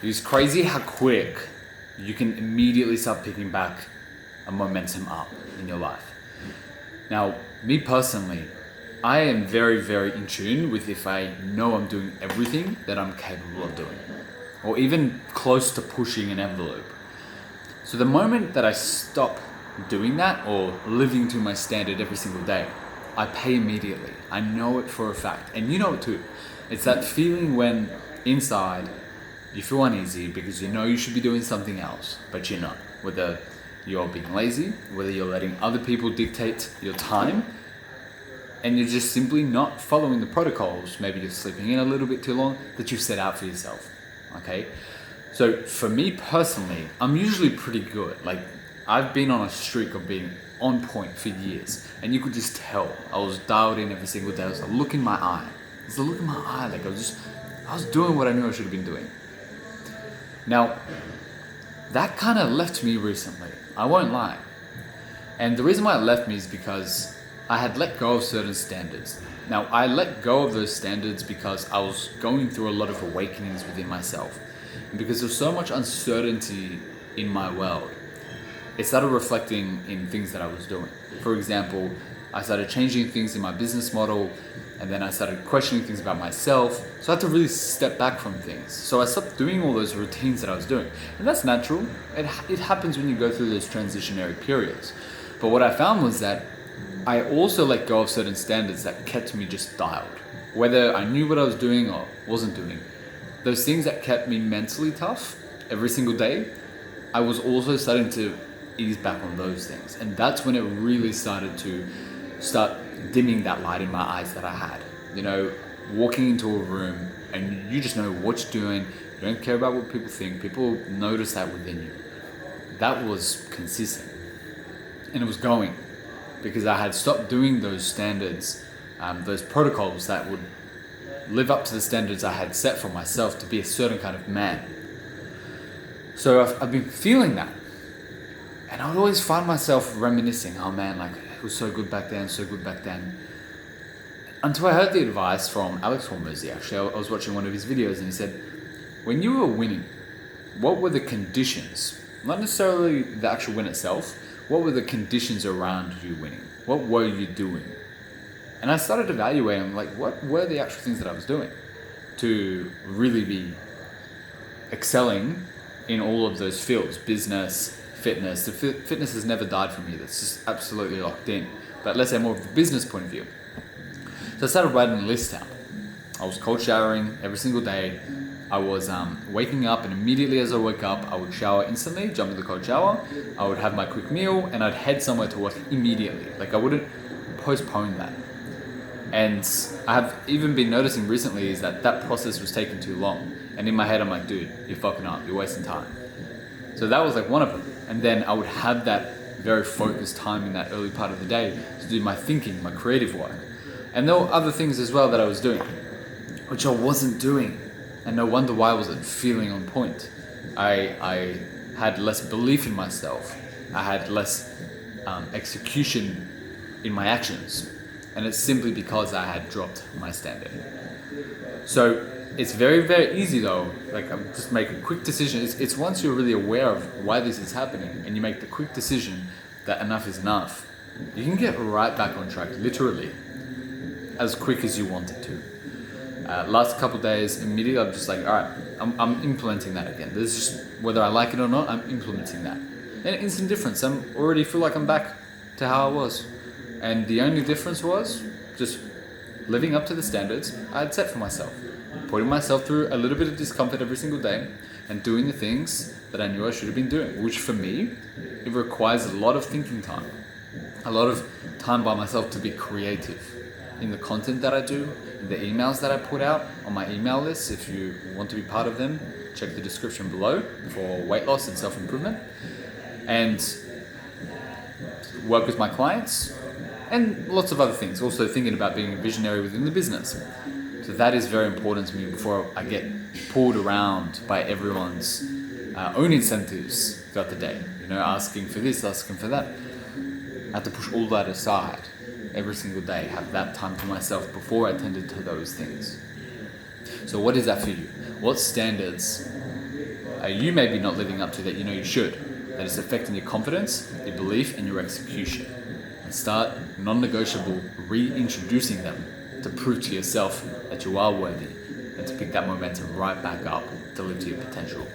It's crazy how quick you can immediately start picking back a momentum up in your life. Now, me personally, I am very, very in tune with if I know I'm doing everything that I'm capable of doing, or even close to pushing an envelope. So the moment that I stop doing that or living to my standard every single day, I pay immediately. I know it for a fact, and you know it too. It's that feeling when inside you feel uneasy because you know you should be doing something else, but you're not. Whether you're being lazy, whether you're letting other people dictate your time, and you're just simply not following the protocols. Maybe you're sleeping in a little bit too long that you've set out for yourself. Okay? So for me personally, I'm usually pretty good. Like, I've been on a streak of being on point for years, and you could just tell I was dialed in every single day. It was a look in my eye. It's a look in my eye. Like I was doing what I knew I should have been doing. Now, that kind of left me recently. I won't lie. And the reason why it left me is because I had let go of certain standards. Now, I let go of those standards because I was going through a lot of awakenings within myself. And because there's so much uncertainty in my world, it started reflecting in things that I was doing. For example, I started changing things in my business model, and then I started questioning things about myself. So I had to really step back from things. So I stopped doing all those routines that I was doing. And that's natural. It happens when you go through those transitionary periods. But what I found was that I also let go of certain standards that kept me just dialed. Whether I knew what I was doing or wasn't doing, those things that kept me mentally tough every single day, I was also starting to ease back on those things. And that's when it really started to start dimming that light in my eyes that I had. You know, walking into a room and you just know what you're doing, you don't care about what people think, people notice that within you. That was consistent. And it was going because I had stopped doing those standards, those protocols that would live up to the standards I had set for myself to be a certain kind of man. So I've been feeling that. And I would always find myself reminiscing, oh man, like it was so good back then, so good back then. Until I heard the advice from Alex Hormozy, actually. I was watching one of his videos and he said, when you were winning, what were the conditions? Not necessarily the actual win itself, what were the conditions around you winning? What were you doing? And I started evaluating, like, what were the actual things that I was doing to really be excelling in all of those fields, business, fitness. The fitness has never died for me. That's just absolutely locked in. But let's say more of the business point of view. So I started writing a list down. I was cold showering every single day. I was waking up, and immediately as I woke up, I would shower instantly, jump in the cold shower. I would have my quick meal, and I'd head somewhere to work immediately. Like I wouldn't postpone that. And I have even been noticing recently is that process was taking too long. And in my head, I'm like, dude, you're fucking up. You're wasting time. So that was like one of them. And then I would have that very focused time in that early part of the day to do my thinking, my creative work. And there were other things as well that I was doing, which I wasn't doing. And no wonder why I wasn't feeling on point. I had less belief in myself. I had less execution in my actions. And it's simply because I had dropped my standard. So it's very, very easy though. Like I'm just make a quick decision. It's once you're really aware of why this is happening and you make the quick decision that enough is enough, you can get right back on track, literally, as quick as you want it to. Last couple of days, immediately I'm just like, all right, I'm implementing that again. There's just, whether I like it or not, I'm implementing that. And instant difference. I'm already feel like I'm back to how I was. And the only difference was just living up to the standards I had set for myself. Putting myself through a little bit of discomfort every single day and doing the things that I knew I should have been doing, which for me, it requires a lot of thinking time, a lot of time by myself to be creative in the content that I do, in the emails that I put out on my email list. If you want to be part of them, check the description below for weight loss and self-improvement, and work with my clients and lots of other things. Also thinking about being a visionary within the business. So that is very important to me before I get pulled around by everyone's own incentives throughout the day. You know, asking for this, asking for that. I have to push all that aside every single day, have that time to myself before I tended to those things. So what is that for you? What standards you may be not living up to that you know you should, that is affecting your confidence, your belief, and your execution. And start non-negotiable reintroducing them to prove to yourself that you are worthy and to pick that momentum right back up to live to your potential.